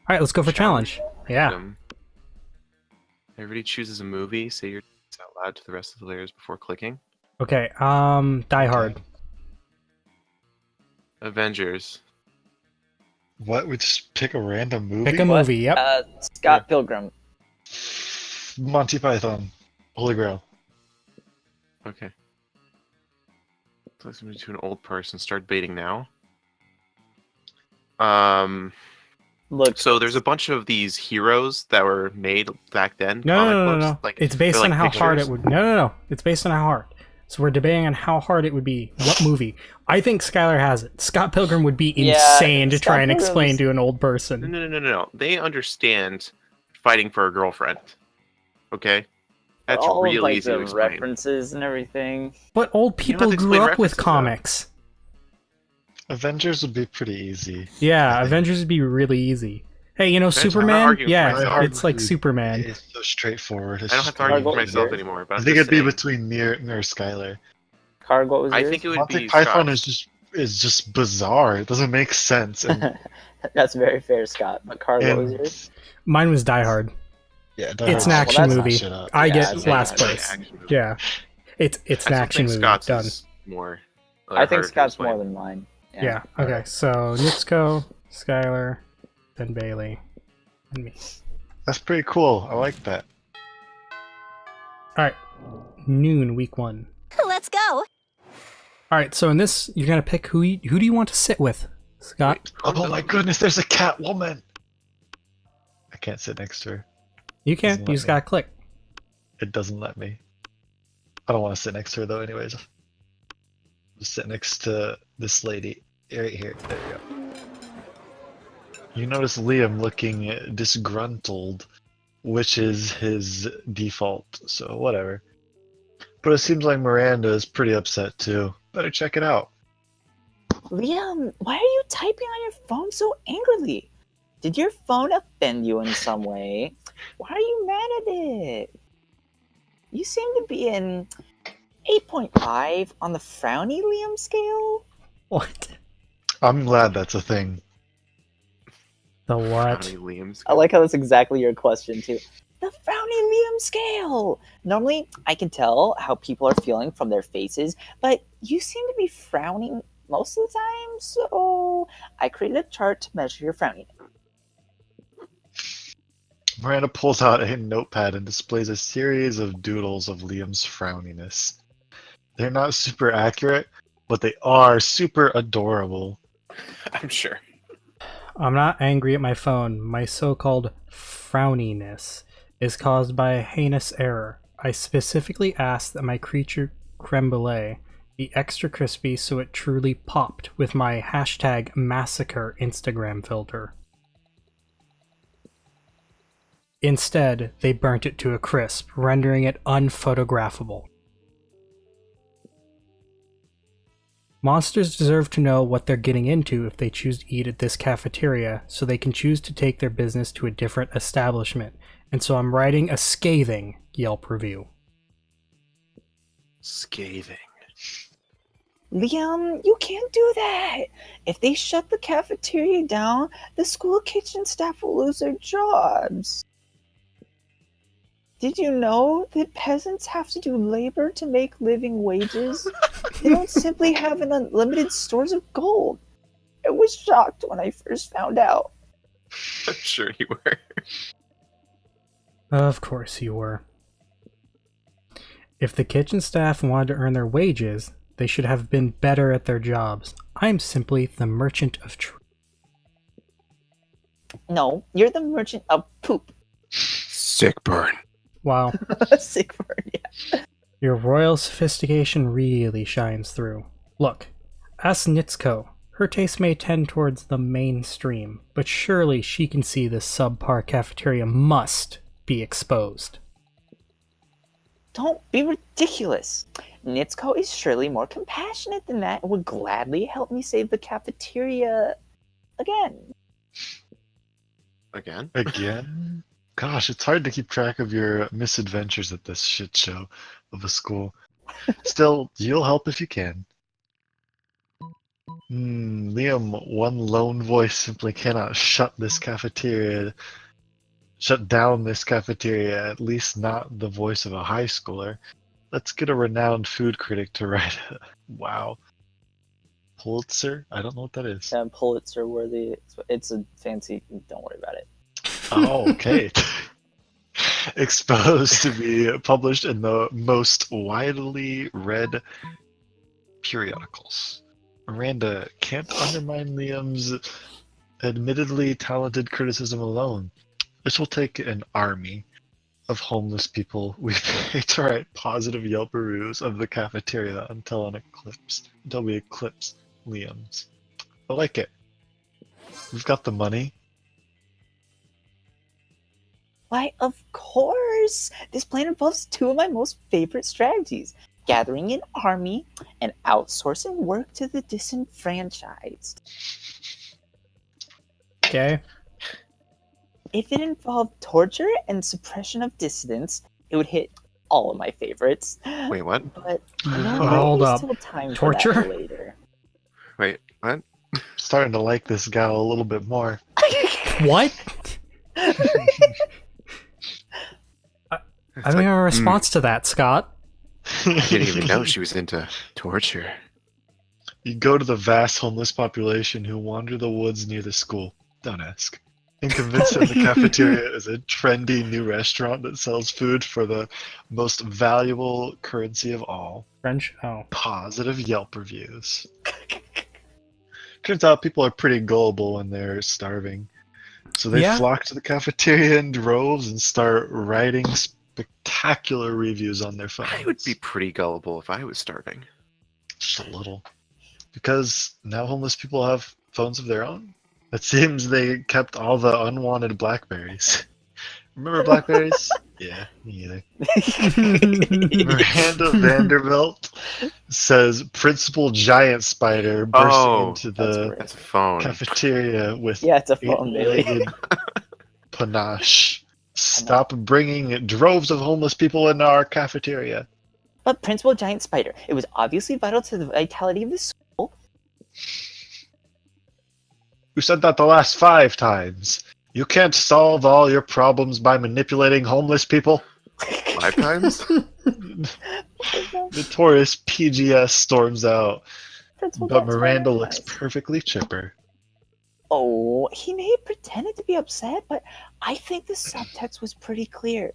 right, let's go for challenge. Yeah. Everybody chooses a movie. Say your names out loud to the rest of the players before clicking. Okay. Die Hard. Avengers. What? We just pick a random Pick a movie? movie. Yep. Scott Pilgrim. Monty Python. Holy Grail. Okay. Listen to an old person. Start baiting now. Look, So there's a bunch of these heroes that were made back then. No, comic no, no, books. no. Like, It's based they're on like how hard it pictures. would. No, no, no. It's based on how hard. So we're debating on how hard it would be. What movie? I think Skylar has it. Scott Pilgrim would be Yeah, insane to Scott try and Pilgrim's- explain to an old No, person. no, no, no, no, no. They understand fighting for a girlfriend. Okay? That's all real of, like, easy to the explain. references and everything. But old You don't people have to grew explain up with references, though. comics. Avengers would be pretty easy. Yeah, I think. Avengers would be really easy. Hey, you know Avengers, I'm not Superman? arguing for Yeah, myself. it's like Superman. It's so straightforward. It's I don't have just to argue for Margot, myself yours? anymore. But I I'm think just it'd be saying, between me or Skylar. Card, what was I yours? think it would Monty be Python Scott's. is just bizarre. It doesn't make sense. And, That's very fair, Scott. But Card, what was and yours? Mine was Die Hard. yeah, It's an well, action that's- movie. Shut up. I Yeah, get it's last an place. action movie. Yeah, it's I an still action think movie. Scott's Done. is more. I think harder to Scott's explain. more than mine. Yeah. Okay. So Nitsuko, Skylar, then Bailey, and me. That's pretty cool. I like that. All right. Noon, week 1. Let's go. All right. So in this, you're gonna pick who do you want to sit with, Scott? Oh my goodness, there's a cat woman. I can't sit next to her. You can. Doesn't You let just me. gotta click. It doesn't let me. I don't want to sit next to her though. Anyways, just sit next to this lady right here. There you go. You notice Liam looking disgruntled, which is his default. So whatever. But it seems like Miranda is pretty upset too. Better check it out. Liam, why are you typing on your phone so angrily? Did your phone offend you in some way? Why are you mad at it? You seem to be an 8.5 on the frowny Liam scale. What? I'm glad that's a thing. The How what? many Liams? I like how that's exactly your question, too. The frowny Liam scale! Normally, I can tell how people are feeling from their faces, but you seem to be frowning most of the time, so I created a chart to measure your frowning. Miranda pulls out a notepad and displays a series of doodles of Liam's frowniness. They're not super accurate, but they are super adorable. I'm sure. I'm not angry at my phone. My so-called frowniness is caused by a heinous error. I specifically asked that my creature creme brulee be extra crispy so it truly popped with my hashtag massacre Instagram filter. Instead, they burnt it to a crisp, rendering it unphotographable. Monsters deserve to know what they're getting into if they choose to eat at this cafeteria, so they can choose to take their business to a different establishment. And so I'm writing a scathing Yelp review. Scathing. Liam, you can't do that. If they shut the cafeteria down, the school kitchen staff will lose their jobs. Did you know that peasants have to do labor to make living wages? They don't simply have an unlimited stores of gold. I was shocked when I first found out. I'm sure you were. Of course you were. If the kitchen staff wanted to earn their wages, they should have been better at their jobs. I'm simply the merchant of truth. No, you're the merchant of poop. Sick burn. Wow, Sick bird, yeah. your royal sophistication really shines through. Look, ask Nitsuko. Her taste may tend towards the mainstream, but surely she can see this subpar cafeteria must be exposed. Don't be ridiculous. Nitsuko is surely more compassionate than that and would gladly help me save the cafeteria again. Again? Again? Gosh, it's hard to keep track of your misadventures at this shit show of a school. Still, you'll help if you can. Liam, one lone voice simply cannot shut down this cafeteria, at least not the voice of a high schooler. Let's get a renowned food critic to write it. Wow. Pulitzer? I don't know what that is. Pulitzer worthy. It's a fancy. Don't worry about it. Oh, okay. Exposed to be published in the most widely read periodicals. Miranda can't undermine Liam's admittedly talented criticism alone. This will take an army of homeless people we pay to write positive Yelp reviews of the cafeteria until we eclipse Liam's. I like it. We've got the money. Why, of course! This plan involves two of my most favorite strategies: gathering an army and outsourcing work to the disenfranchised. Okay. If it involved torture and suppression of dissidents, it would hit all of my favorites. Wait, what? But Hold up. Still time Torture? for that later. Wait, what? Starting to like this gal a little bit more. What? I don't have a response to that, Scott. I didn't even know she was into torture. You go to the vast homeless population who wander the woods near the school. Don't ask. And convince them the cafeteria is a trendy new restaurant that sells food for the most valuable currency of all: French? Oh. positive Yelp reviews. Turns out people are pretty gullible when they're starving. So they Yeah. flock to the cafeteria in droves and start writing spectacular reviews on their phones. I would be pretty gullible if I was starving. Just a little. Because now homeless people have phones of their own. It seems they kept all the unwanted Blackberries. Remember Blackberries? Yeah, me either. Miranda Vanderbilt says Principal Giant Spider burst Oh, into that's the great. That's a phone. cafeteria with Yeah, it's a phone, Bailey. eight-legged panache. Stop bringing droves of homeless people into our cafeteria. But Principal Giant Spider, it was obviously vital to the vitality of the school. You said that the last 5 times. You can't solve all your problems by manipulating homeless people. 5 times? Notorious PGS storms out, Principal but Giant Spider Miranda was looks nice. perfectly chipper. Oh, he may have pretended to be upset, but I think the subtext was pretty clear.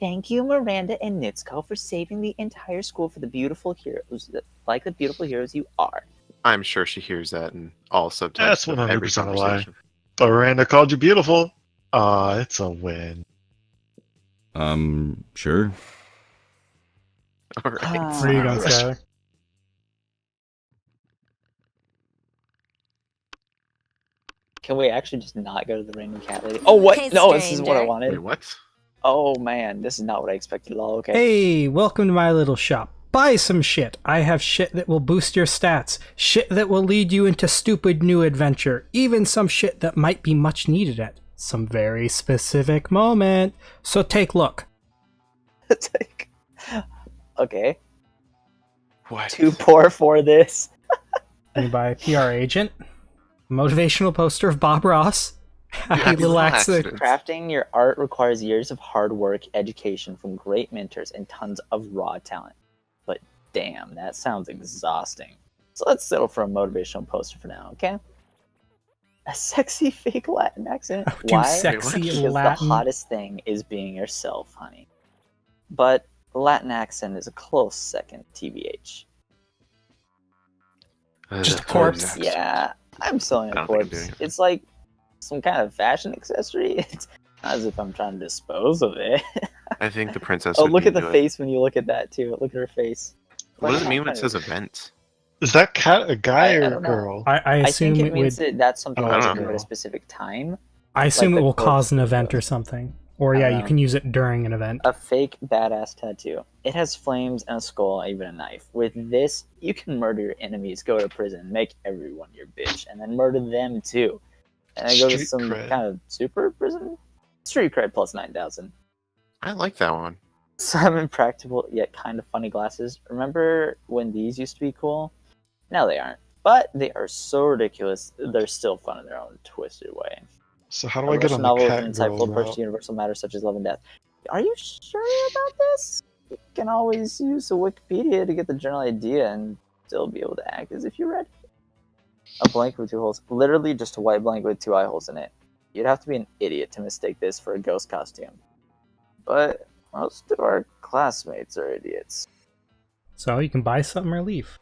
Thank you, Miranda and Nitsuko, for saving the entire school for the beautiful heroes, like the beautiful heroes you are. I'm sure she hears that in all subtext. That's of every 100% a lie. conversation. But Miranda called you beautiful. It's a win. Sure. All right. Where are you going, Ah. Skylar? Can we actually just not go to the random cat lady? Oh, what? Hey, No, this is what I stranger. wanted. Wait, what? Oh, man, this is not what I expected at all. Okay. Hey, welcome to my little shop. Buy some shit. I have shit that will boost your stats, shit that will lead you into stupid new adventure, even some shit that might be much needed at some very specific moment. So take look. It's like, okay. What? Too poor for this. You buy a PR agent, motivational poster of Bob Ross, happy Happy little little accident. accident. Crafting your art requires years of hard work, education from great mentors, and tons of raw talent. But damn, that sounds exhausting. So let's settle for a motivational poster for now, okay? A sexy fake Latin accent. Oh, do Why? sexy Because Latin. the hottest thing is being yourself, honey. But the Latin accent is a close second, TBH. Just a That's corpse. next. Yeah, I'm selling I a don't think I'm corpse. doing it. It's like some kind of fashion accessory. It's not as if I'm trying to dispose of it. I think the princess. Oh, would look be at the into it. face when you look at that too. Look at her face. What does it Like, mean when it I'm says trying event? Is that cat a guy I or a don't know. girl? I to- I assume think it it means would. that that's something Oh, that's I going don't to at know. a specific time. I assume like it the will cause an corpse event or does. something. Or I yeah, don't you know. can use it during an event. A fake badass tattoo. It has flames and a skull, even a knife. With this, you can murder your enemies, go to prison, make everyone your bitch, and then murder them too. And then go to Street some cred. kind of super prison. Street cred plus 9,000. I like that one. Some impractical yet kind of funny glasses. Remember when these used to be cool? Now they aren't. but they are so ridiculous. They're still fun in their own twisted way. So how do A I get Russian on the novel with an cat girl insightful approach route? to universal matters such as love and death. Are you sure about this? You can always use a Wikipedia to get the general idea and still be able to act as if you read it. A blank with 2 holes. Literally just a white blank with 2 eye holes in it. You'd have to be an idiot to mistake this for a ghost costume. But most of our classmates are idiots. So you can buy something or leave.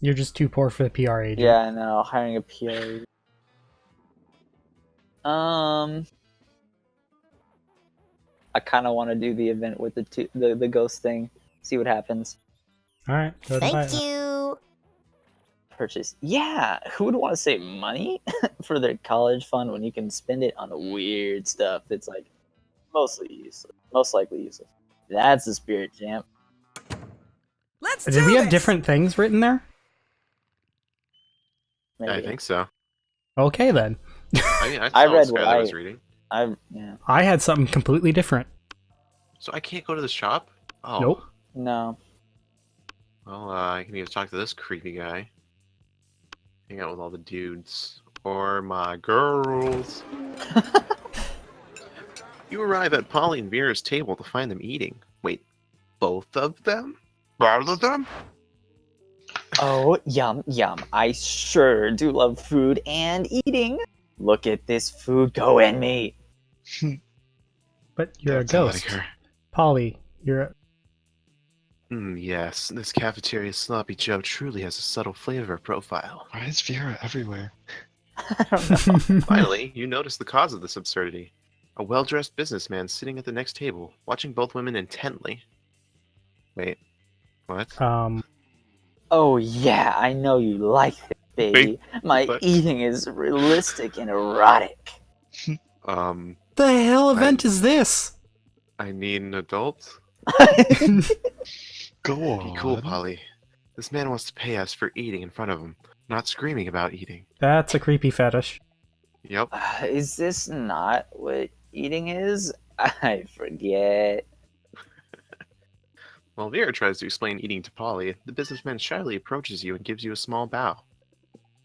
You're just too poor for the PR agent. Yeah, I know. Hiring a PA. I kind of want to do the event with the ghost thing. See what happens. All right. Go to buy Thank that. you. Purchase. Yeah, who would want to save money for their college fund when you can spend it on weird stuff that's like mostly useless, most likely useless. That's the spirit, champ. Let's Did we have different things written there? Maybe. I think so. Okay then. I mean, I I saw read what what Skylar was reading. Yeah. I had something completely different. So I can't go to the shop? Oh. Nope. No. Well, I can either talk to this creepy guy, hang out with all the dudes, or my girls. You arrive at Polly and Vera's table to find them eating. Wait, both of them? All of them? Oh, yum, yum. I sure do love food and eating. Look at this food go in me. But you're That's a not like ghost. her. Polly, you're a... Yes, this cafeteria sloppy Joe truly has a subtle flavor profile. Why is Vera everywhere? I don't know. Finally, you notice the cause of this absurdity. A well-dressed businessman sitting at the next table, watching both women intently. Wait, what? Oh yeah, I know you like it, baby. My but- eating is realistic and erotic. The hell event is this? I need an adult? Go on. Be cool, Polly. This man wants to pay us for eating in front of him, not screaming about eating. That's a creepy fetish. Yep. Is this not what eating is? I forget. While Vera tries to explain eating to Polly, the businessman shyly approaches you and gives you a small bow.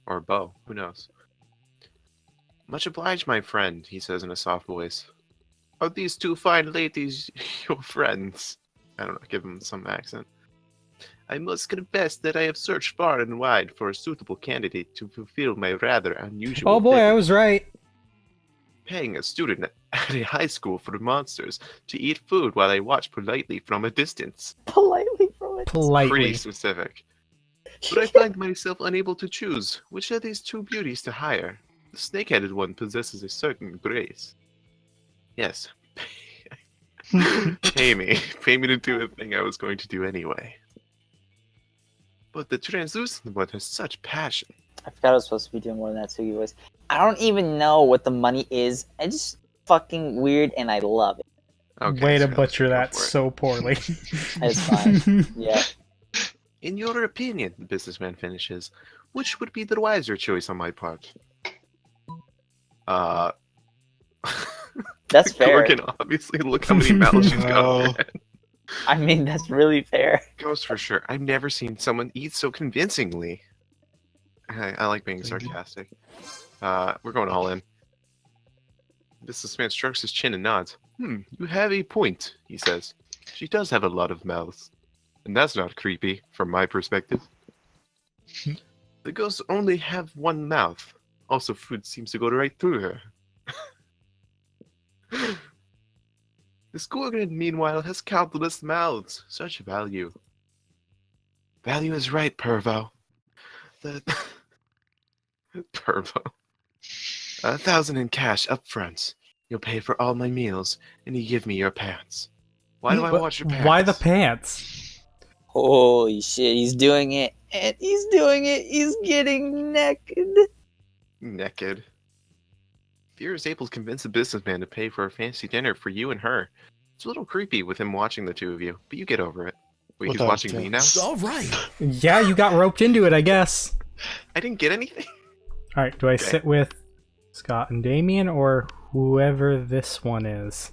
Or bow, who knows. Much obliged, my friend, he says in a soft voice. Are these two fine ladies your friends? I don't know, give him some accent. I must confess that I have searched far and wide for a suitable candidate to fulfill my rather unusual Oh boy, I bidding. was right. Paying a student at a high school for monsters to eat food while I watch politely from a distance. Politely from it. Pretty Politely. specific. But I find myself unable to choose which of these two beauties to hire. The snake-headed one possesses a certain grace. Yes. Pay me. Pay me to do a thing I was going to do anyway. But the translucent one has such passion. I forgot I was supposed to be doing more than that Sugi voice. I don't even know what the money is. It's just fucking weird and I love it. Okay, Way to so butcher go that for it. so poorly. It's fine. Yeah. In your opinion, the businessman finishes, which would be the wiser choice on my part? That's fair. Gorgon, obviously, look how many mouths she's got on her No. head. I mean, that's really fair. Ghost for sure. I've never seen someone eat so convincingly. I like being Thank you. sarcastic. We're going all in. Businessman strokes his chin and nods. You have a point, he says. She does have a lot of mouths. And that's not creepy, from my perspective. The ghosts only have one mouth. Also, food seems to go right through her. This Gorgon, meanwhile, has countless mouths. Such value. Value is right, Pervo. The... Pervo. 1,000 in cash up front. You'll pay for all my meals, and you give me your pants. Why do I Wh- watch your pants? Why the pants? Holy shit, he's doing it. And he's doing it. He's getting naked. Naked. Vera is able to convince a businessman to pay for a fancy dinner for you and her. It's a little creepy with him watching the two of you, but you get over it. Wait, he's Without watching me now? pants. All right. Yeah, you got roped into it, I guess. I didn't get anything. Alright, do I Okay. sit with Scott and Damien or whoever this one is?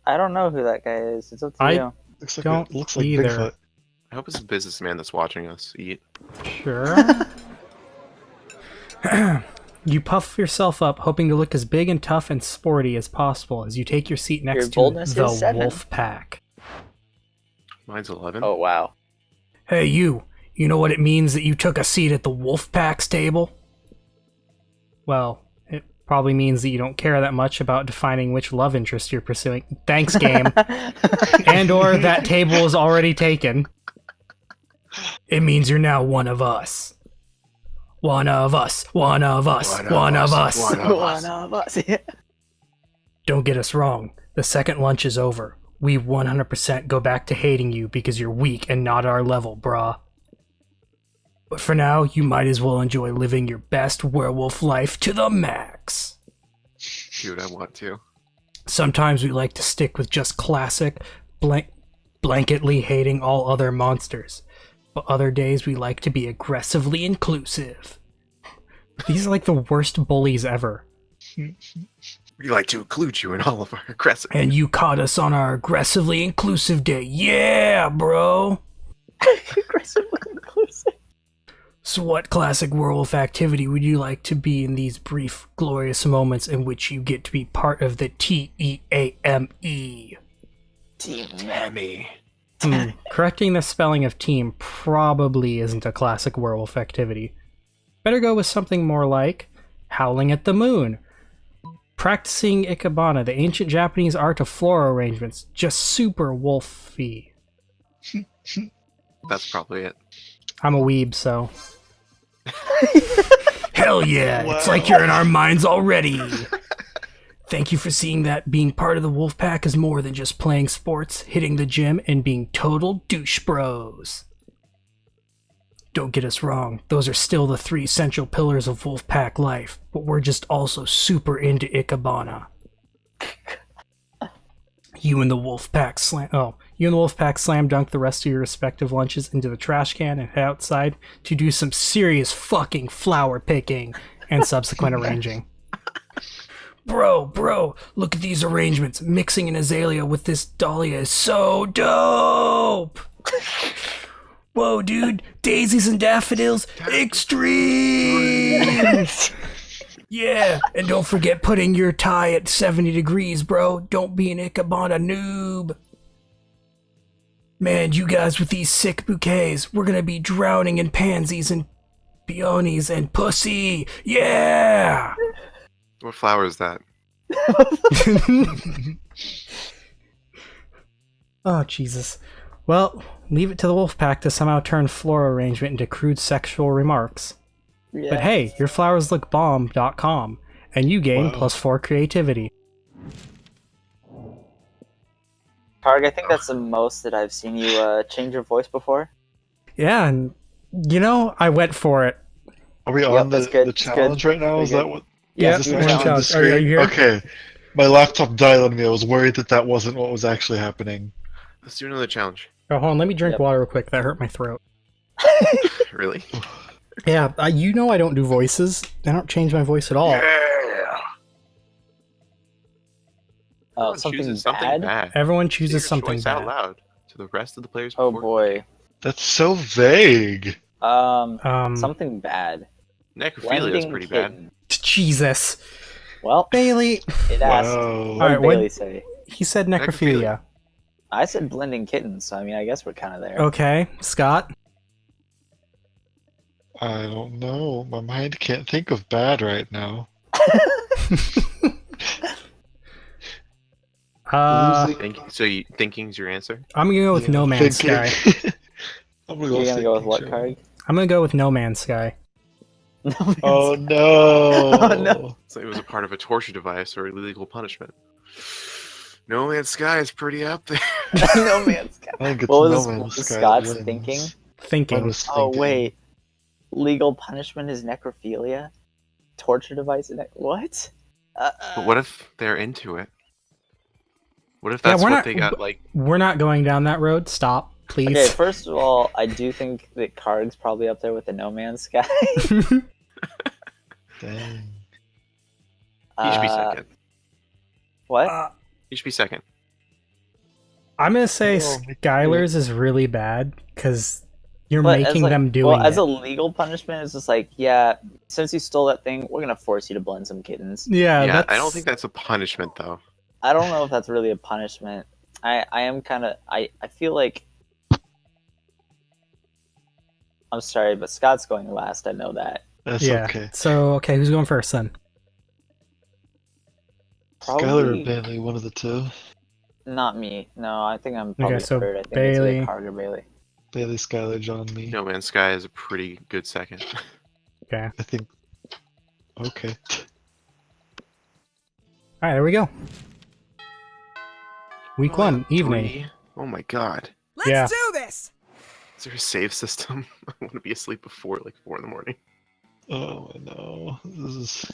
I don't know who that guy is. It's up to I- you. Looks like Don't looks like either. Bigfoot. hope it's a businessman that's watching us eat. Sure. You puff yourself up, hoping to look as big and tough and sporty as possible as you take your seat next to boldness the is 7. wolf pack. Mine's 11. Oh, wow. Hey, you know what it means that you took a seat at the wolf pack's table? Well, it probably means that you don't care that much about defining which love interest you're pursuing. Thanks, game. And or that table is already taken. It means you're now one of us. One of us. One of us. One of us. One of us. Yeah. Don't get us wrong. The second lunch is over. We 100% go back to hating you because you're weak and not our level, brah. But for now, you might as well enjoy living your best werewolf life to the max. Dude, I want to. Sometimes we like to stick with just classic, blanketly hating all other monsters. But other days we like to be aggressively inclusive. These are like the worst bullies ever. We like to include you in all of our aggressive. And you caught us on our aggressively inclusive day. Yeah, bro! Aggressively inclusive. So what classic werewolf activity would you like to be in these brief, glorious moments in which you get to be part of the TEAME? Team Mammy. Correcting the spelling of team probably isn't a classic werewolf activity. Better go with something more like howling at the moon. Practicing ikebana, the ancient Japanese art of floral arrangements, just super wolfy. That's probably it. I'm a weeb, so... Hell yeah! It's like you're in our minds already! Thank you for seeing that being part of the wolf pack is more than just playing sports, hitting the gym, and being total douche bros. Don't get us wrong, those are still the 3 essential pillars of wolf pack life, but we're just also super into ikebana. You and the wolf pack slam dunk the rest of your respective lunches into the trash can and head outside to do some serious fucking flower picking and subsequent arranging. Bro, look at these arrangements. Mixing an azalea with this dahlia is so dope! Whoa, dude, daisies and daffodils, extreme! Yeah, and don't forget putting your tie at 70 degrees, bro. Don't be an ikebana noob. Man, you guys with these sick bouquets, we're gonna be drowning in pansies and peonies and pussy. Yeah! What flower is that? Oh, Jesus. Well, leave it to the wolf pack to somehow turn floral arrangement into crude sexual remarks. Yeah. But hey, your flowers look bomb.com, and you gain Wow. +4 creativity. Targ, I think that's the most that I've seen you change your voice before. Yeah, and you know, I went for it. Are we Yep, on that's the, good, the that's challenge good. right now? Very Is good. that what? Yeah, is this we're actually on on the challenge. Are you screen? here? Okay. My laptop died on me. I was worried that wasn't what was actually happening. Let's do another challenge. Oh, hold on, let me drink Yep. water real quick. That hurt my throat. Really? Yeah, you know I don't do voices. I don't change my voice at all. Yeah. Oh, Everyone something chooses bad? Everyone Say chooses your something choice bad. out loud to the rest of the players. Oh before- boy. That's so vague. Something bad. Necrophilia is Blending pretty bad. kitten. Jesus. Well, Bailey, it asked. Wow. What Alright, did what- Bailey say? he said necrophilia. Necrophilia. I said blending kittens, so I mean, I guess we're kind of there. Okay, Scott. I don't know. My mind can't think of bad right now. Losing- Thinking's your answer? I'm gonna go with yeah, No Man's thinking. Sky. I'm You're gonna go with what, thinking, Targ? I'm gonna go with No Man's Sky. Oh no. Oh, no. So it was a part of a torture device or illegal punishment. No Man's Sky is pretty up there. No Man's Sky. I think it's What No was Man's Sky that Scott's wins. thinking? I Thinking. was Oh thinking. wait, legal punishment is necrophilia, torture device. What? But what if they're into it? What if Yeah, that's we're what not- they got like? We're not going down that road. Stop, please. Okay, first of all, I do think that Karg's probably up there with the No Man's Sky. Dang. He should be second. What? He should be second. I'm gonna say Oh, make it Skylar's is really bad because you're But as making like, them doing as it. a legal punishment, it's just like, yeah, since you stole that thing, we're gonna force you to blend some kittens. Yeah, Yeah, that's. I don't think that's a punishment though. I don't know if that's really a punishment. I am kind of I feel like I'm sorry, but Scott's going last. I know that. That's Yeah. okay. So okay, who's going first then? Skylar or Probably Bailey, one of the two. not me. No, I think I'm probably so third. I think Bailey. it's Carter Bailey. Bailey, Skylar, John, me. No Man's Sky is a pretty good second. Okay. I think. Okay. All right, there we go. Week 1, evening. 3? Oh my god. Let's Yeah. do this. Is there a save system? I want to be asleep before like 4 in the morning. Oh no, this is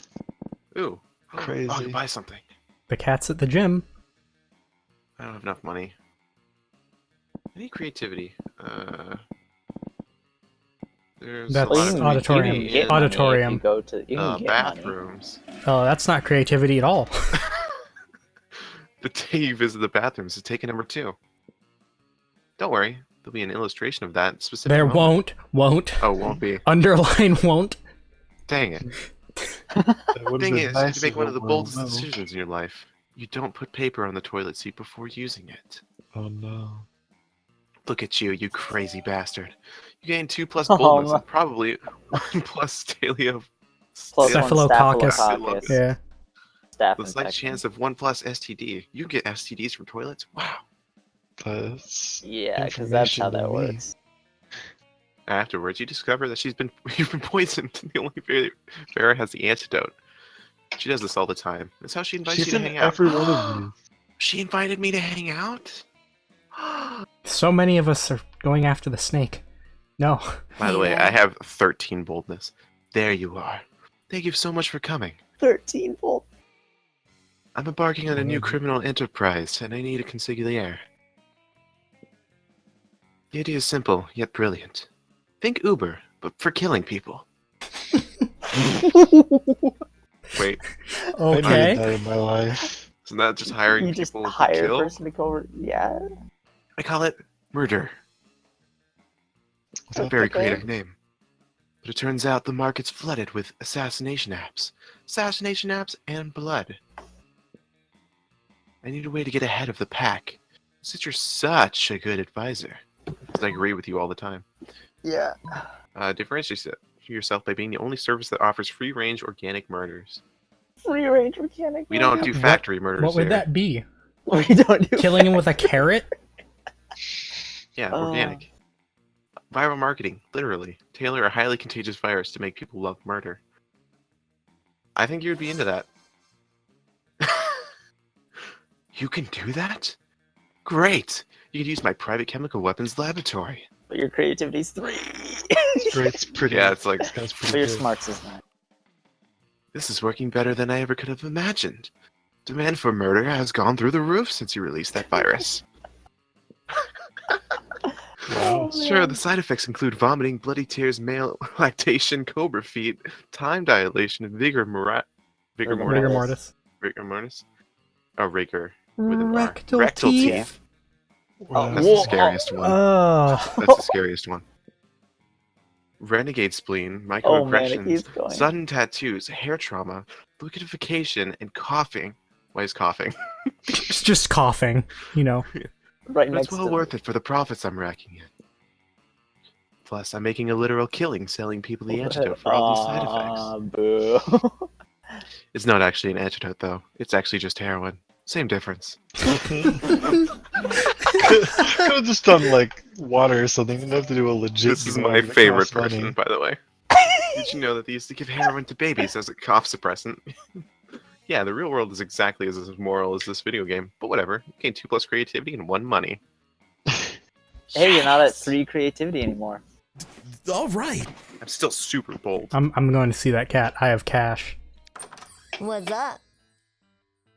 Ooh. Oh, I Crazy. can buy something. The cat's at the gym. I don't have enough money. I need creativity. There's That's a lot of auditorium. creativity in Auditorium. You go to you can get money. bathrooms. Oh, that's not creativity at all. The day you visit the bathrooms is taken number 2. Don't worry, there'll be an illustration of that specific. There moment. won't. Oh, won't be. Underline won't. Dang it. That Thing is, nice you make if one it of the were boldest well. decisions in your life. You don't put paper on the toilet seat before using it. Oh no. Look at you, you crazy bastard. You gained 2 plus Oh, boldness no. and probably 1 plus stalio. Plus one Staphylococcus. staphylococcus. Yeah. Staph The slight infection. chance of 1 plus STD. You get STDs from toilets? Wow. That's Yeah, because that's how that information to me. works. Afterwards, you discover that you've been poisoned. The only Farrah has the antidote. She does this all the time. That's how she invites She's you to in hang out. every one of these. She invited me to hang out? So many of us are going after the snake. No. By the way, I have 13 boldness. There you are. Thank you so much for coming. 13 volt. I'm embarking on a new Mhm. criminal enterprise, and I need a consigliere. The idea is simple, yet brilliant. Think Uber, but for killing people. Wait, I Okay. needed that in my life. isn't that just hiring You just people to hire a kill? person to go over. Yeah. I call it murder. It's a Okay. very creative name. But it turns out the market's flooded with assassination apps. Assassination apps and blood. I need a way to get ahead of the pack. Since you're such a good advisor. 'Cause I agree with you all the time. Yeah. Differentiate yourself by being the only service that offers free-range organic murders. Free range mechanic. We don't do What- factory murders What would here. that be? We don't do Killing him with a carrot? Yeah, organic. Viral marketing, literally. Tailor a highly contagious virus to make people love murder. I think you would be into that. You can do that? Great! You could use my private chemical weapons laboratory. But your creativity's 3. It's pretty. Yeah, it's like, That's But pretty your good. smarts is not. this is working better than I ever could have imagined. Demand for murder has gone through the roof since you released that virus. Wow. Sure, the side effects include vomiting, bloody tears, male lactation, cobra feet, time dilation, and vigor Rigor Rigor mortis. mortis. Rigor mortis? Oh, rigor. With an R. Rectal teeth. Wow. That's the scariest one. Oh. That's the scariest one. Renegade spleen, Oh man, it microaggressions, keeps going. sudden tattoos, hair trauma, liquidification, and coughing. Why is coughing? It's just coughing, you know. Right But next it's well to worth it for the profits I'm racking in. Plus, I'm making a literal killing selling people the antidote for all these side effects. Boo. It's not actually an antidote, though. It's actually just heroin. Same difference. Could have just done like water or something. Didn't have to do a legit. This is drug my that favorite costs money. person, by the way. Did you know that they used to give heroin to babies as a cough suppressant? Yeah, the real world is exactly as immoral as this video game, but whatever. You gain 2 plus creativity and 1 money. Hey, you're not at 3 creativity anymore. All right. I'm still super bold. I'm going to see that cat. I have cash. What's up?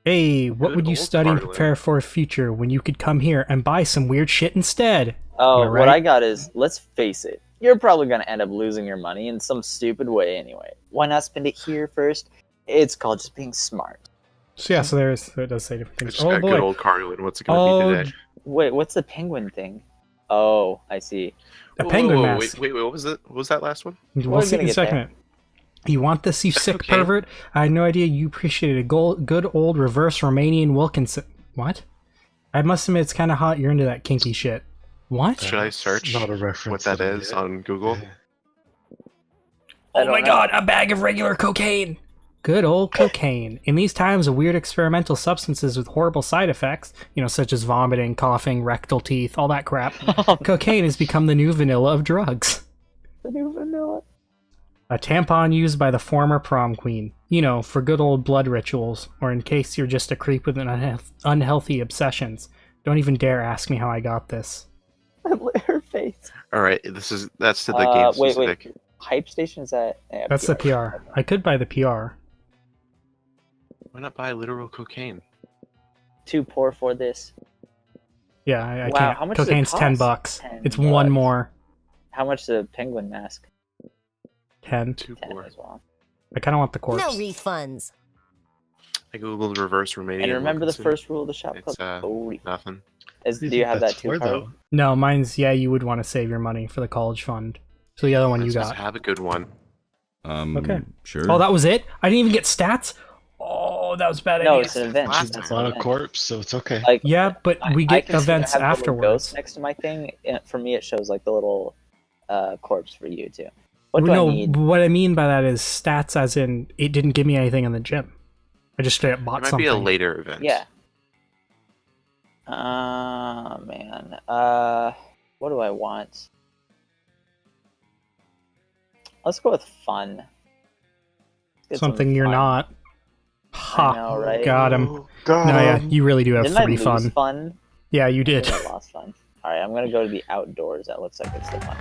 Hey, what Good would you old study and Carlin. prepare for a future when you could come here and buy some weird shit instead? Oh, Am I what right? I got is, let's face it, you're probably going to end up losing your money in some stupid way anyway. Why not spend it here first? It's called just being smart. So yeah, so it does say different things. It's Oh got good boy. old Carlin. What's it going to be Oh, today? Wait, what's the penguin thing? Oh, I see. A Whoa, penguin whoa, mask. Wait, what was it? What was that last one? We'll see gonna in a get there. second. You want this, you sick Okay. pervert? I had no idea you appreciated a good old reverse Romanian Wilkinson. What? I must admit, it's kind of hot you're into that kinky shit. What? Should I That's search not a reference what that that I is get. on Google? Yeah. I Oh don't my know. god, a bag of regular cocaine! Good old cocaine. In these times of weird experimental substances with horrible side effects, such as vomiting, coughing, rectal teeth, all that crap, cocaine has become the new vanilla of drugs. The new vanilla. A tampon used by the former prom queen. For good old blood rituals, or in case you're just a creep with an unhealthy obsessions. Don't even dare ask me how I got this. Her face. All right, that's to the game specific. Wait. Hype station is that? Yeah, That's the PR. I could buy the PR. Why not buy literal cocaine? Too poor for this. Yeah, I Wow, can't. how much does it Cocaine's $10. cost? It's $10. one more. How much is the penguin mask? 10. Too 10 poor. as well. I kind of want the corpse. No refunds. I googled reverse Romanian. And remember the Wilkinson. first rule of the shop It's club? Holy. nothing. What Do do you have that that's too, for, Carly? though? No, mine's, you would want to save your money for the college fund. So the other one you Let's just got. have a good one. Okay. Sure. Oh, that was it? I didn't even get stats? Oh, that was bad. No, idea. it's an event. Last That's time. Not an a event. corpse, so it's okay. Like, Yeah, but we I get can see events I have the little afterwards. ghost next to my thing. And for me, it shows like the little corpse for you too. What do No, I need? what I mean by that is stats as in it didn't give me anything in the gym. I just straight up It bought might something. be a later event. Yeah. Man. What do I want? Let's go with fun. Let's get some Something you're fun. not. Ha. know, right? Got him. Got No, yeah, him. you really do have Didn't I 3 lose fun. fun? Yeah, you I did. think I lost fun. All right, I'm gonna go to the outdoors. That looks like it's the fun.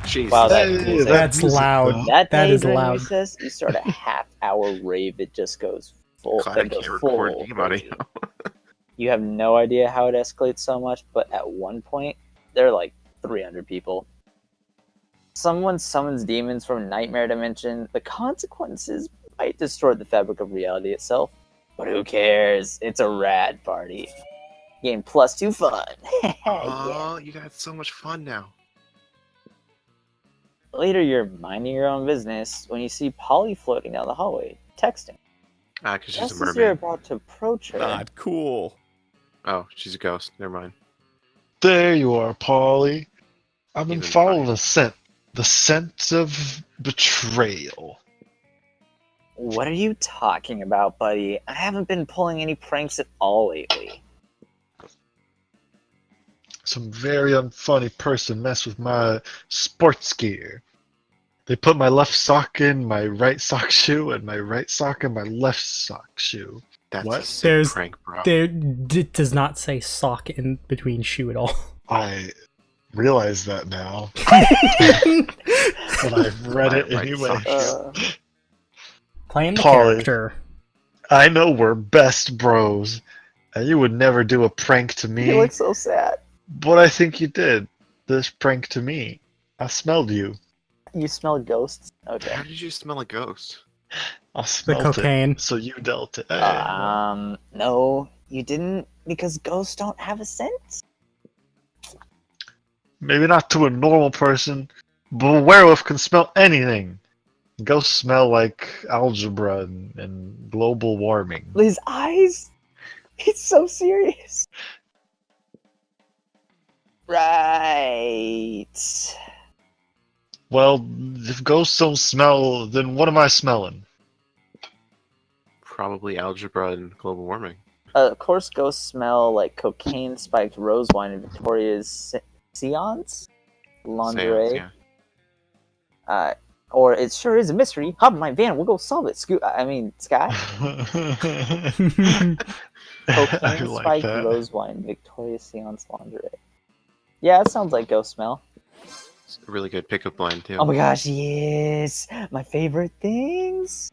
Jesus. Wow, that Hey, music. That's music, loud. though. That That day is during loud. recess, you start a half-hour rave. It just goes full. Glad I It goes can't full. record game audio. crazy. You have no idea how it escalates so much, but at one point, there are like 300 people. Someone summons demons from a nightmare dimension. The consequences might distort the fabric of reality itself, but who cares? It's a rad party. Game +2 fun. Yeah. Oh, you got so much fun now. Later, you're minding your own business when you see Polly floating down the hallway, texting. Ah, because she's Just a as you're mermaid. about to approach her, Not cool. Oh, she's a ghost. Never mind. There you are, Polly. I've been Even following funny. the scent. The scent of betrayal. what are you talking about, buddy? I haven't been pulling any pranks at all lately. Some very unfunny person messed with my sports gear. They put my left sock in my right sock shoe and my right sock in my left sock shoe. That's What? a sick There's- prank, bro. It does not say sock in between shoe at all. I realize that now, but I've read My it right anyway. sock. Uh, Playing the Polly. character. I know we're best bros, and you would never do a prank to you me, look so sad. but I think you did. This prank to me. I smelled you. You smell ghosts? Okay. How did you smell a ghost? I The smelled cocaine. it. So you dealt it. No, you didn't, because ghosts don't have a scent. Maybe not to a normal person, but a werewolf can smell anything. Ghosts smell like algebra and global warming. His eyes, he's so serious. Right. Well, if ghosts don't smell, then what am I smelling? Probably algebra and global warming. Of course, ghosts smell like cocaine spiked rose wine in Victoria's seance lingerie. Seance, yeah. Or it sure is a mystery. Hop in my van, we'll go solve it. Sky. I Cocaine like spiked that. rose wine, Victoria's seance lingerie. Yeah, it sounds like ghost smell. It's a really good pickup line, too. Oh my gosh, yes! My favorite things.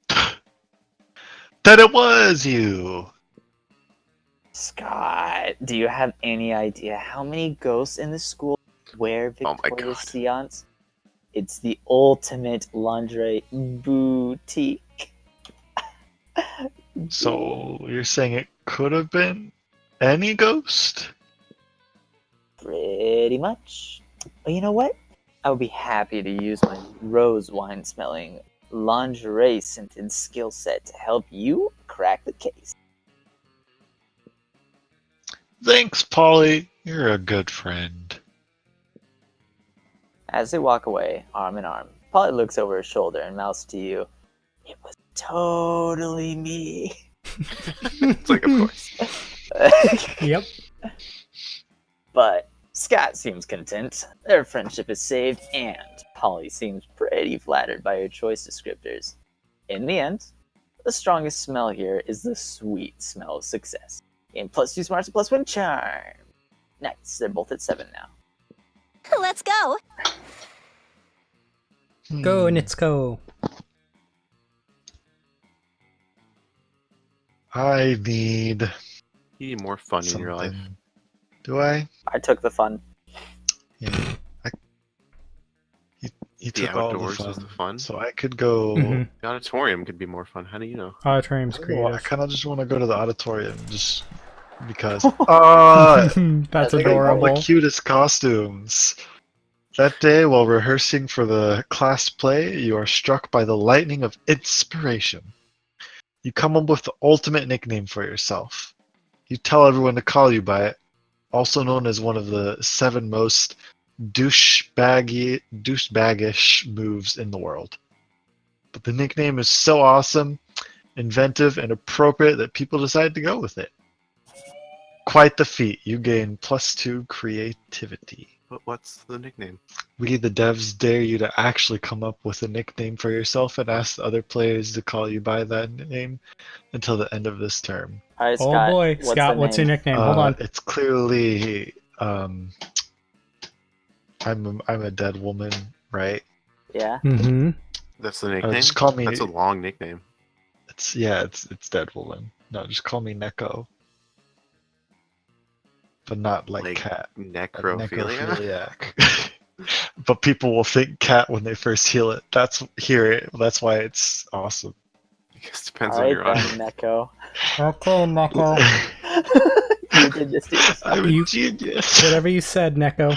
That it was you. Scott, do you have any idea how many ghosts in the school wear Oh my Victoria's God. seance? It's the ultimate lingerie boutique. So you're saying it could have been? Any ghost? Pretty much. But you know what? I would be happy to use my rose wine smelling, lingerie scented skill set to help you crack the case. Thanks, Polly. You're a good friend. As they walk away, arm in arm, Polly looks over his shoulder and mouths to you, "It was totally me." It's like, of course. Yep. But Scott seems content. Their friendship is saved, and Polly seems pretty flattered by her choice descriptors. In the end, the strongest smell here is the sweet smell of success. And +2 smarts and +1 charm. Nice, they're both at 7 now. Let's go. Go, Hmm. Nitsuko. I need You need more fun in your life. something. Do I? I took the fun. Yeah. He The took all the outdoors fun. was the fun. So I could go. Mhm. The auditorium could be more fun. How do you know? Auditorium's I creative. kind of just want to go to the auditorium just because. That's That's They got all adorable. the cutest costumes. That day, while rehearsing for the class play, you are struck by the lightning of inspiration. You come up with the ultimate nickname for yourself. You tell everyone to call you by it, also known as one of the 7 most douchebaggish moves in the world. But the nickname is so awesome, inventive, and appropriate that people decide to go with it. Quite the feat. You gain +2 creativity. But what's the nickname? We, the devs, dare you to actually come up with a nickname for yourself and ask the other players to call you by that name until the end of this term. All right, Oh Scott. boy, Scott, what's your nickname? Hold on. It's clearly, I'm a dead woman, right? Yeah. Mm-hmm. That's the nickname? Just call me. That's a long nickname. It's dead woman. No, just call me Neko. But not like cat. Like Necrophilia? necrophiliac. But people will think cat when they first hear it. That's why it's awesome. I guess it depends All on right your then, audience. Neko. Okay, Neko. You did this to yourself. I'm a You- genius. Whatever you said, Neko.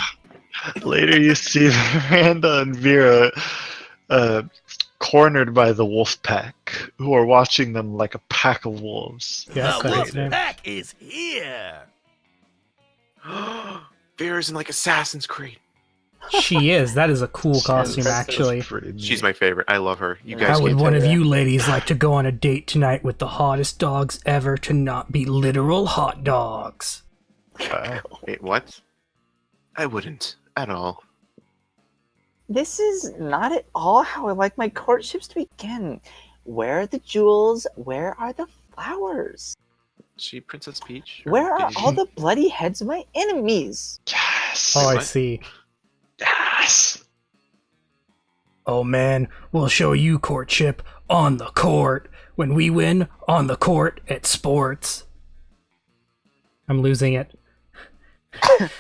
Later, you see Miranda and Vera cornered by the wolf pack, who are watching them like a pack of wolves. Yes, the that's wolf his name. pack is here. Vera's in like Assassin's Creed. She is. That is a cool costume, That's actually. pretty neat. She's my favorite. I love her. You How guys How would can't one tell. of that. you ladies like to go on a date tonight with the hottest dogs ever to not be literal hot dogs? Wow. Wait, what? I wouldn't at all. This is not at all how I like my courtships to begin. Where are the jewels? Where are the flowers? Is she Princess Peach? or Where are Daisy? all the bloody heads of my enemies? Yes. Oh, I what? see. Yes. Oh man, we'll show you courtship on the court. When we win, on the court at sports. I'm losing it.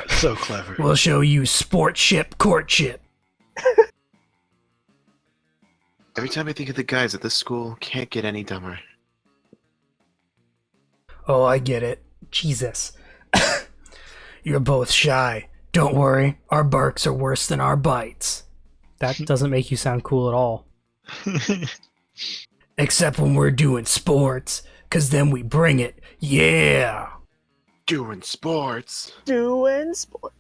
So clever. We'll show you sportship courtship. Every time I think of the guys at this school, can't get any dumber. Oh, I get it. Jesus. You're both shy. Don't worry, our barks are worse than our bites. That doesn't make you sound cool at all. Except when we're doing sports, 'cause then we bring it. Yeah! Doing sports. Doing sport.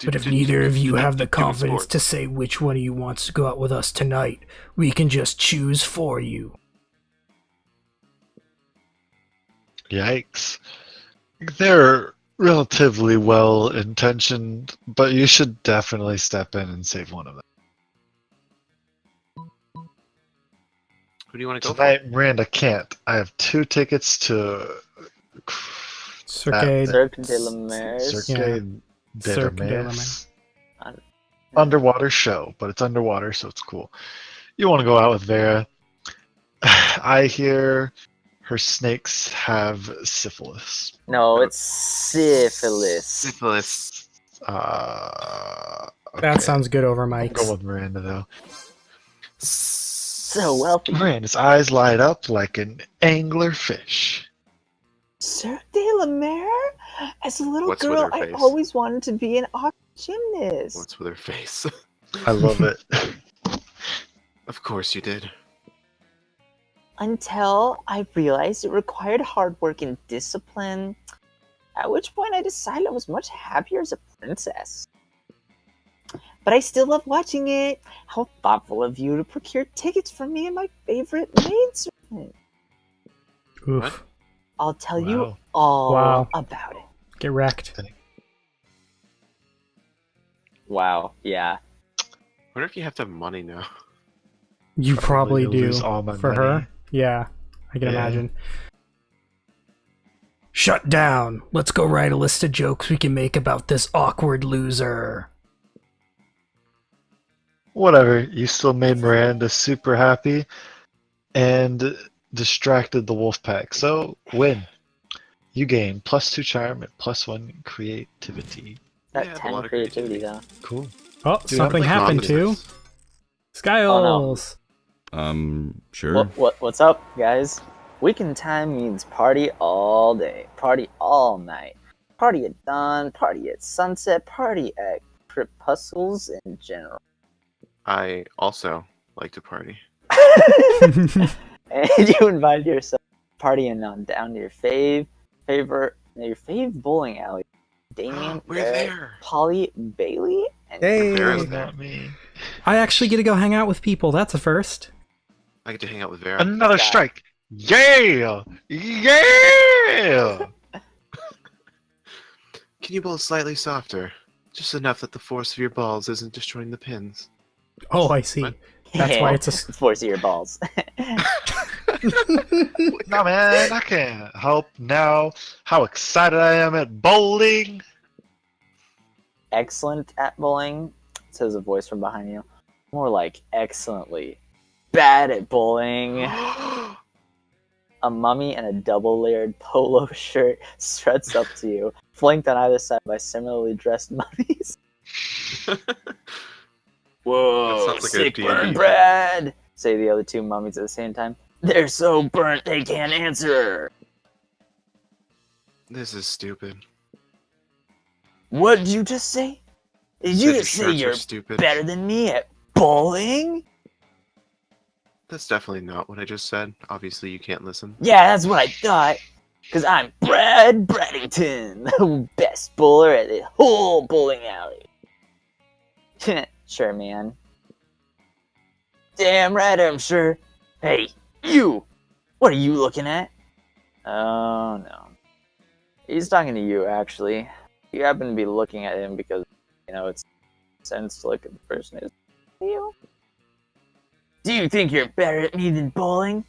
But if neither of you have the Doing confidence sports. to say which one of you wants to go out with us tonight, we can just choose for you. Yikes. They're relatively well intentioned, but you should definitely step in and save one of them. Who do you want to go for? Tonight, Miranda can't. I have 2 tickets to Circade. Cirque de la Mer. Cirque de Cirque de la Mer. Un- Underwater show, but it's underwater, so it's cool. You want to go out with Vera. I hear her snakes have syphilis. No, it's syphilis. Syphilis. Okay. That sounds good over I'll Mike's. go with Miranda, though. So wealthy. Miranda's eyes light up like an angler fish. Cirque de la Mer? As a little What's with girl, her I face? always wanted to be an aqua gymnast. What's with her face? I love it. Of course you did. Until I realized it required hard work and discipline, at which point I decided I was much happier as a princess. But I still love watching it. How thoughtful of you to procure tickets for me and my favorite maidservant. Oof. What? I'll tell you Wow. all Wow. about it. Get wrecked. Wow, yeah. Wonder if you have to have money now. You probably Probably do. lose all my For money. her? Yeah, I can Yeah. imagine. Shut down. Let's go write a list of jokes we can make about this awkward loser. Whatever. You still made Miranda super happy and distracted the wolf pack. So, win. You gain +2 charm and +1 creativity. That Yeah, a 10 lot of creativity, creativity. though. Cool. Oh, Dude, something I'm like happened Mom too. business. Skyles. Sure. What's up, guys? Weekend time means party all day, party all night, party at dawn, party at sunset, party at crepuscles in general. I also like to party. And you invite yourself partying on down to your fave bowling alley. Damien, We're Barrett, there. Polly, Bailey, and Hey. Vera's It's there. not me. I actually get to go hang out with people. That's a first. I get to hang out with Vera. Another Guy. strike. Yeah! Yeah! Can you bowl slightly softer? Just enough that the force of your balls isn't destroying the pins. Oh, I see. What? That's why it's a. force of your balls. No, man, I can't help now how excited I am at bowling. Excellent at bowling, says a voice from behind you. More like excellently bad at bowling. A mummy in a double-layered polo shirt struts up to you, flanked on either side by similarly dressed mummies. Whoa, sounds like a sick D&D burn thing. bread! Say the other two mummies at the same time. They're so burnt they can't answer. This is stupid. What did you just say? Did Said you your just say shirts are you're stupid. better than me at bowling? That's definitely not what I just said. Obviously, you can't listen. Yeah, that's what I thought. Cause I'm Brad Braddington, the best bowler at the whole bowling alley. Sure, man. Damn right, I'm sure. Hey, you! What are you looking at? Oh, no. He's talking to you, actually. You happen to be looking at him because, you know, it's sense to look at the person who's you. Do you think you're better at me than bowling?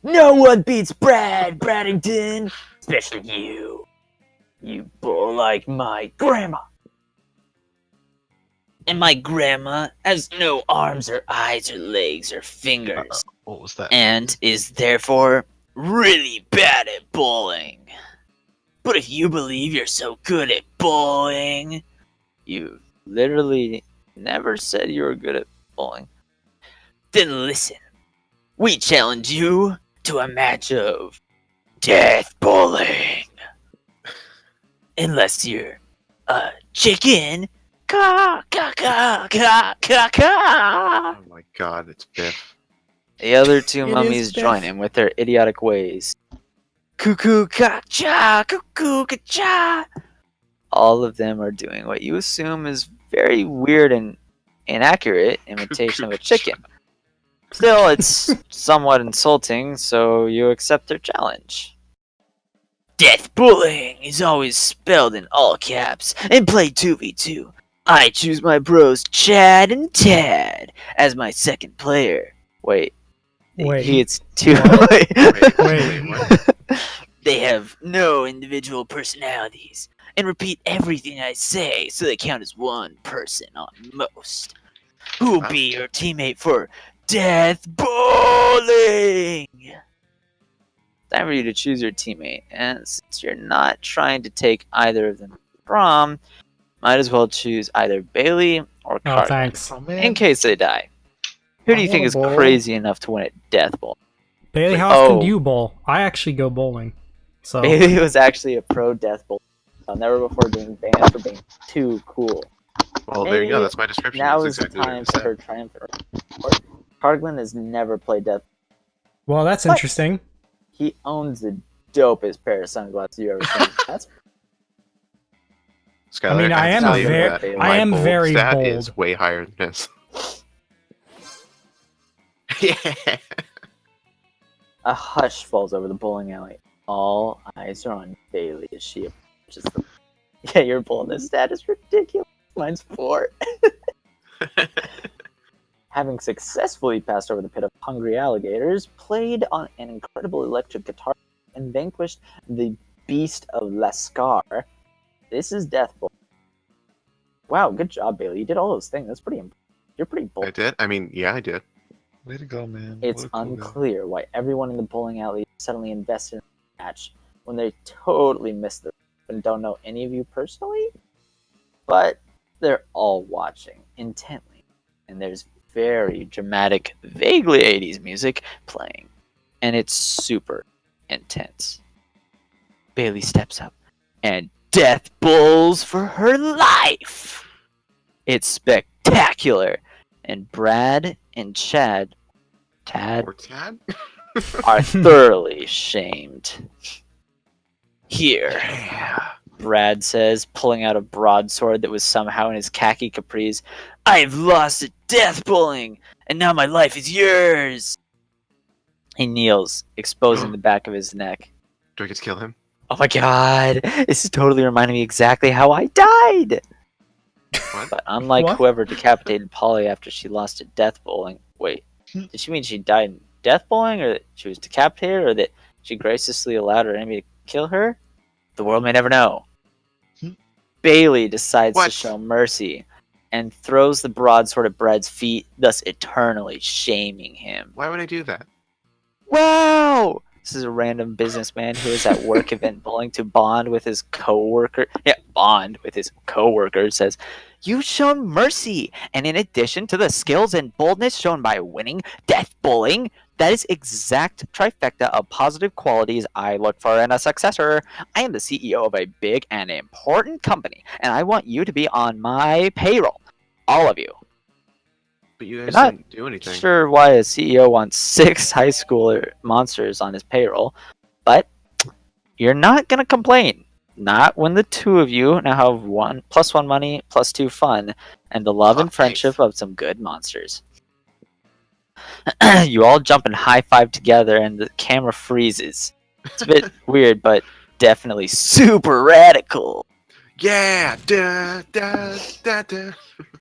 No one beats Brad Braddington, especially you. You bowl like my grandma. And my grandma has no arms or eyes or legs or fingers, What was that? and is therefore really bad at bowling. But if you believe you're so good at bowling, you literally never said you were good at bowling. Then listen, we challenge you to a match of death bowling. Unless you're a chicken. Ka ka ka ka ka ka. Oh my god, it's Biff. The other two It is mummies Biff. join in with their idiotic ways. Cuckoo ka cha, cuckoo ka cha. All of them are doing what you assume is very weird and inaccurate imitation of a chicken. Still, it's somewhat insulting, so you accept their challenge. Death bowling is always spelled in all caps and played 2v2. I choose my bros Chad and Tad as my second player. Wait. Wait. It's two. Wait. What? They have no individual personalities and repeat everything I say, so they count as one person on most. Who will be your teammate for Death Bowling? Time for you to choose your teammate, and since you're not trying to take either of them to prom, might as well choose either Bailey or Oh, Cartman, thanks. Oh, in man. case they die. Who do you I think wanna is bowl. crazy enough to win at Death Bowl? Bailey, how often Oh. do you bowl? I actually go bowling. So Bailey was actually a pro death bowl. Never before being banned for being too cool. Well, there you go. Maybe That's my description. Now That's is the exactly what time I for said. her triumphant report. Carglin has never played death. well, that's What? interesting. He owns the dopest pair of sunglasses you ever seen. That's Skylar, I mean, I have to am tell you very- that I my am bold very stat bold. is way higher than this. Yeah. a hush falls over the bowling alley. All eyes are on Bailey as she approaches them. Yeah, your boldness stat is ridiculous. Mine's 4. Having successfully passed over the pit of hungry alligators, played on an incredible electric guitar, and vanquished the beast of Lascar, this is Death Bowl. Wow, good job, Bailey. You did all those things. That's pretty impressive. You're pretty bold. I did? I mean, yeah, I did. Way to go, man. It's What a cool guy. unclear why everyone in the bowling alley suddenly invested in the match when they totally missed it and don't know any of you personally, but they're all watching intently, and there's very dramatic, vaguely 80s music playing, and it's super intense. Bailey steps up and death bowls for her life. It's spectacular, and Brad and Tad Or Tad? are thoroughly shamed. Here, Yeah. Brad says, pulling out a broadsword that was somehow in his khaki capris. I've lost at death bowling, and now my life is yours. He kneels, exposing the back of his neck. Do I get to kill him? Oh my god, this is totally reminding me exactly how I died. What? But unlike What? whoever decapitated Polly after she lost at death bowling, wait, did she mean she died in death bowling, or that she was decapitated, or that she graciously allowed her enemy to kill her? The world may never know. Bailey decides to What? show mercy and throws the broadsword at Brad's feet, thus eternally shaming him. Why would I do that? Wow! This is a random businessman who is at work event bowling to bond with his coworker. Yeah, bond with his coworker. Says, "You've shown mercy, and in addition to the skills and boldness shown by winning death bowling, that is exact trifecta of positive qualities I look for in a successor. I am the CEO of a big and important company, and I want you to be on my payroll, all of you." But you You're guys not didn't do anything. Sure, why a CEO wants 6 high schooler monsters on his payroll, but you're not gonna complain. Not when the two of you now have 1 + 1 money + 2 fun and the love Oh, and friendship thanks. of some good monsters. You all jump and high five together, and the camera freezes. It's a bit weird, but definitely super radical. Yeah! Da, da, da, da.